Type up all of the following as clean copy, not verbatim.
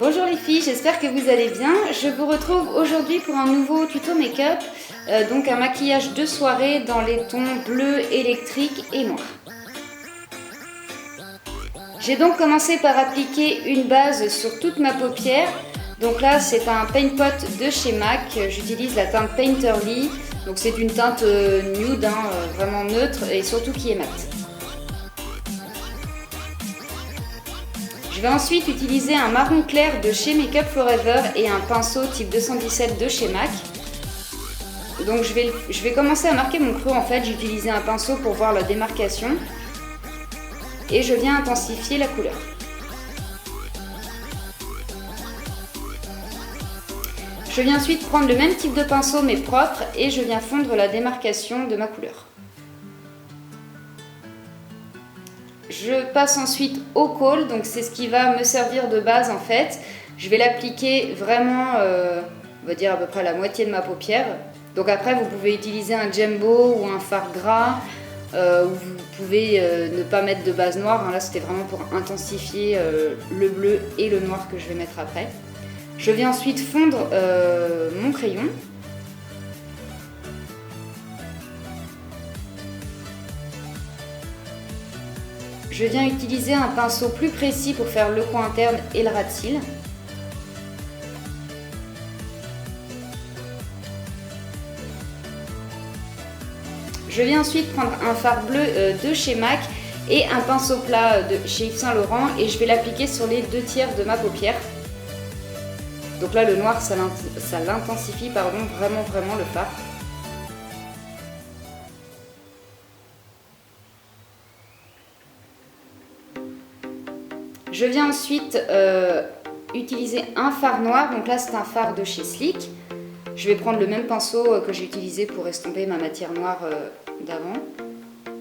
Bonjour les filles, j'espère que vous allez bien. Je vous retrouve aujourd'hui pour un nouveau tuto make-up, donc un maquillage de soirée dans les tons bleu, électrique et noir. J'ai donc commencé par appliquer une base sur toute ma paupière. Donc là c'est un paint pot de chez MAC, j'utilise la teinte Painterly. Donc c'est une teinte nude, vraiment neutre et surtout qui est mate. Je vais ensuite utiliser un marron clair de chez Make Up For Ever et un pinceau type 217 de chez MAC. Donc je vais commencer à marquer mon creux en fait, j'ai utilisé un pinceau pour voir la démarcation. Et je viens intensifier la couleur. Je viens ensuite prendre le même type de pinceau mais propre et je viens fondre la démarcation de ma couleur. Je passe ensuite au kohl, donc c'est ce qui va me servir de base en fait. Je vais l'appliquer vraiment, on va dire à peu près la moitié de ma paupière. Donc après vous pouvez utiliser un jumbo ou un fard gras, ou vous pouvez ne pas mettre de base noire. Là c'était vraiment pour intensifier le bleu et le noir que je vais mettre après. Je viens ensuite fondre mon crayon. Je viens utiliser un pinceau plus précis pour faire le coin interne et le ras de cils. Je viens ensuite prendre un fard bleu de chez MAC et un pinceau plat de chez Yves Saint Laurent et je vais l'appliquer sur les 2/3 de ma paupière. Donc là le noir ça l'intensifie vraiment le fard. Je viens ensuite utiliser un fard noir, donc là c'est un fard de chez Sleek. Je vais prendre le même pinceau que j'ai utilisé pour estomper ma matière noire d'avant.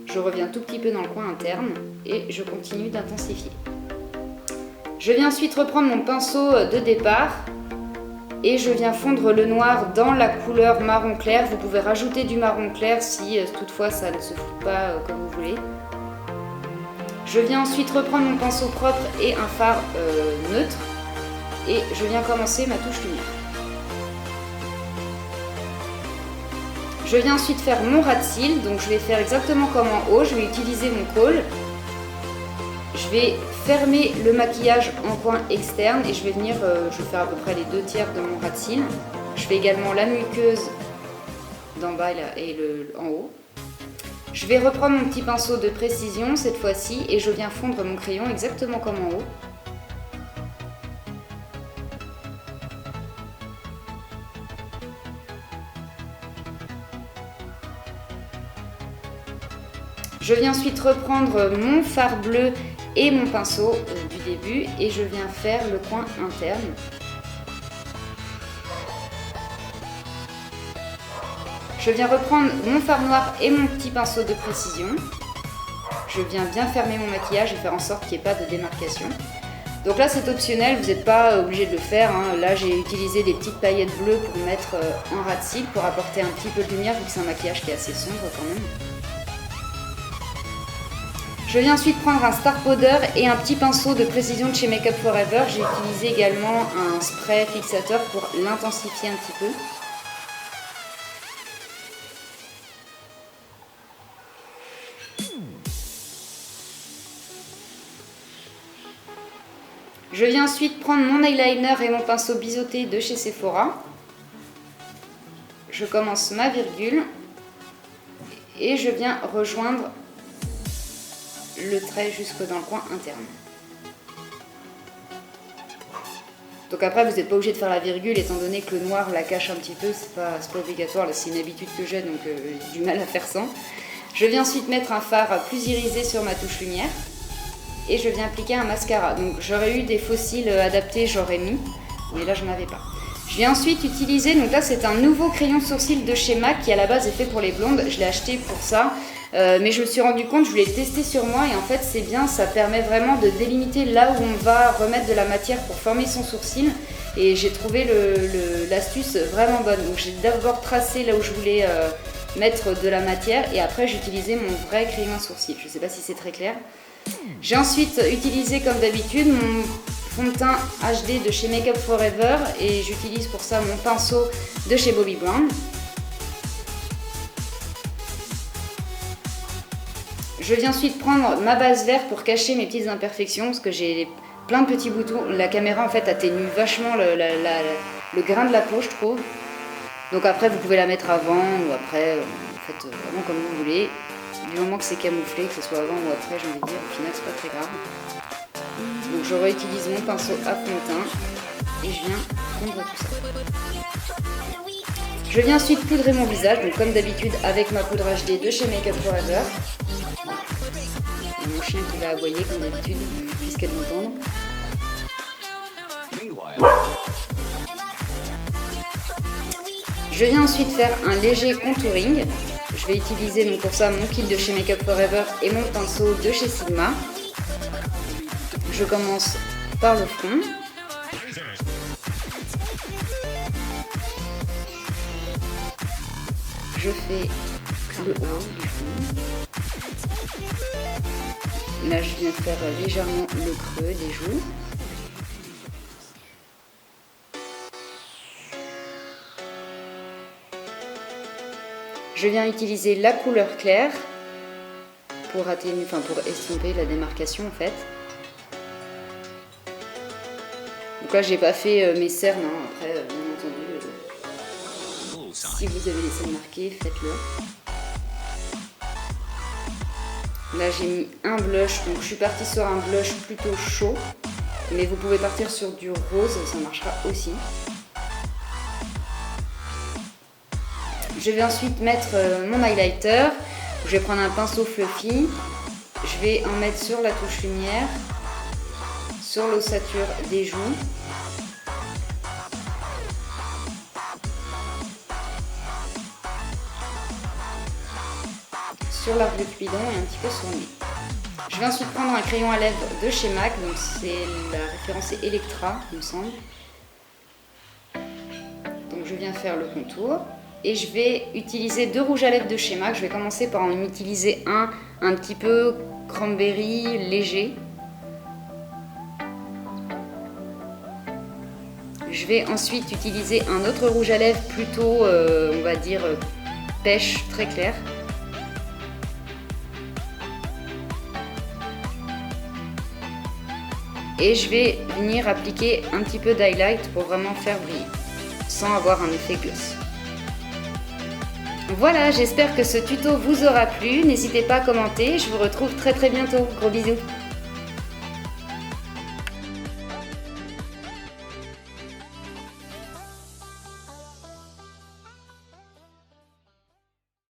Je reviens tout petit peu dans le coin interne et je continue d'intensifier. Je viens ensuite reprendre mon pinceau de départ et je viens fondre le noir dans la couleur marron clair. Vous pouvez rajouter du marron clair si toutefois ça ne se fout pas comme vous voulez. Je viens ensuite reprendre mon pinceau propre et un fard neutre et je viens commencer ma touche lumière. Je viens ensuite faire mon ras de cils, donc je vais faire exactement comme en haut, je vais utiliser mon kohl. Je vais fermer le maquillage en coin externe et je vais venir, je vais faire à peu près les 2/3 de mon ras de cils. Je fais également la muqueuse d'en bas et en haut. Je vais reprendre mon petit pinceau de précision cette fois-ci et je viens fondre mon crayon exactement comme en haut. Je viens ensuite reprendre mon fard bleu et mon pinceau du début et je viens faire le coin interne. Je viens reprendre mon fard noir et mon petit pinceau de précision. Je viens bien fermer mon maquillage et faire en sorte qu'il n'y ait pas de démarcation. Donc là c'est optionnel, vous n'êtes pas obligé de le faire. Là j'ai utilisé des petites paillettes bleues pour mettre un ras de cils pour apporter un petit peu de lumière vu que c'est un maquillage qui est assez sombre quand même. Je viens ensuite prendre un Star Powder et un petit pinceau de précision de chez Make Up For Ever. J'ai utilisé également un spray fixateur pour l'intensifier un petit peu. Je viens ensuite prendre mon eyeliner et mon pinceau biseauté de chez Sephora. Je commence ma virgule et je viens rejoindre le trait jusque dans le coin interne. Donc après vous n'êtes pas obligé de faire la virgule étant donné que le noir la cache un petit peu, c'est pas obligatoire, c'est une habitude que j'ai donc j'ai du mal à faire sans. Je viens ensuite mettre un fard plus irisé sur ma touche lumière et je viens appliquer un mascara. Donc j'aurais eu des faux cils adaptés, j'aurais mis, mais là je n'en avais pas. Je viens ensuite utiliser, donc là c'est un nouveau crayon sourcil de chez MAC qui à la base est fait pour les blondes, je l'ai acheté pour ça. Mais je me suis rendu compte, je voulais tester sur moi et en fait c'est bien, ça permet vraiment de délimiter là où on va remettre de la matière pour former son sourcil et j'ai trouvé l'astuce vraiment bonne. Donc j'ai d'abord tracé là où je voulais mettre de la matière et après j'ai utilisé mon vrai crayon à sourcil. Je ne sais pas si c'est très clair. J'ai ensuite utilisé comme d'habitude mon fond de teint HD de chez Make Up For Ever et j'utilise pour ça mon pinceau de chez Bobbi Brown. Je viens ensuite prendre ma base verte pour cacher mes petites imperfections parce que j'ai plein de petits boutons. La caméra en fait atténue vachement le grain de la peau, je trouve. Donc après vous pouvez la mettre avant ou après, faites vraiment comme vous voulez. Du moment que c'est camouflé, que ce soit avant ou après, j'ai envie de dire, au final c'est pas très grave. Donc je réutilise mon pinceau à fond de teint et je viens fondre tout ça. Je viens ensuite poudrer mon visage, donc comme d'habitude avec ma poudre HD de chez Make Up For Ever. Mon chien qui va aboyer comme d'habitude, puisqu'elle m'entend. Je viens ensuite faire un léger contouring. Je vais utiliser donc pour ça mon kit de chez Make Up For Ever et mon pinceau de chez Sigma. Je commence par le front. Je fais le haut du front. Là, je viens faire légèrement le creux des joues. Je viens utiliser la couleur claire pour atténuer, pour estomper la démarcation en fait. Donc là, j'ai pas fait mes cernes, hein. Après, bien entendu, si vous avez les cernes marquées, faites-le. Là j'ai mis un blush, donc je suis partie sur un blush plutôt chaud, mais vous pouvez partir sur du rose, ça marchera aussi. Je vais ensuite mettre mon highlighter, je vais prendre un pinceau fluffy, je vais en mettre sur la touche lumière, sur l'ossature des joues. Sur l'arc de Cupidon et un petit peu sur le nez. Je vais ensuite prendre un crayon à lèvres de chez MAC, donc c'est la référence est Electra, il me semble. Donc je viens faire le contour et je vais utiliser deux rouges à lèvres de chez MAC. Je vais commencer par en utiliser un petit peu cranberry léger. Je vais ensuite utiliser un autre rouge à lèvres plutôt, on va dire, pêche très clair. Et je vais venir appliquer un petit peu d'highlight pour vraiment faire briller, sans avoir un effet gloss. Voilà, j'espère que ce tuto vous aura plu. N'hésitez pas à commenter, je vous retrouve très bientôt. Gros bisous.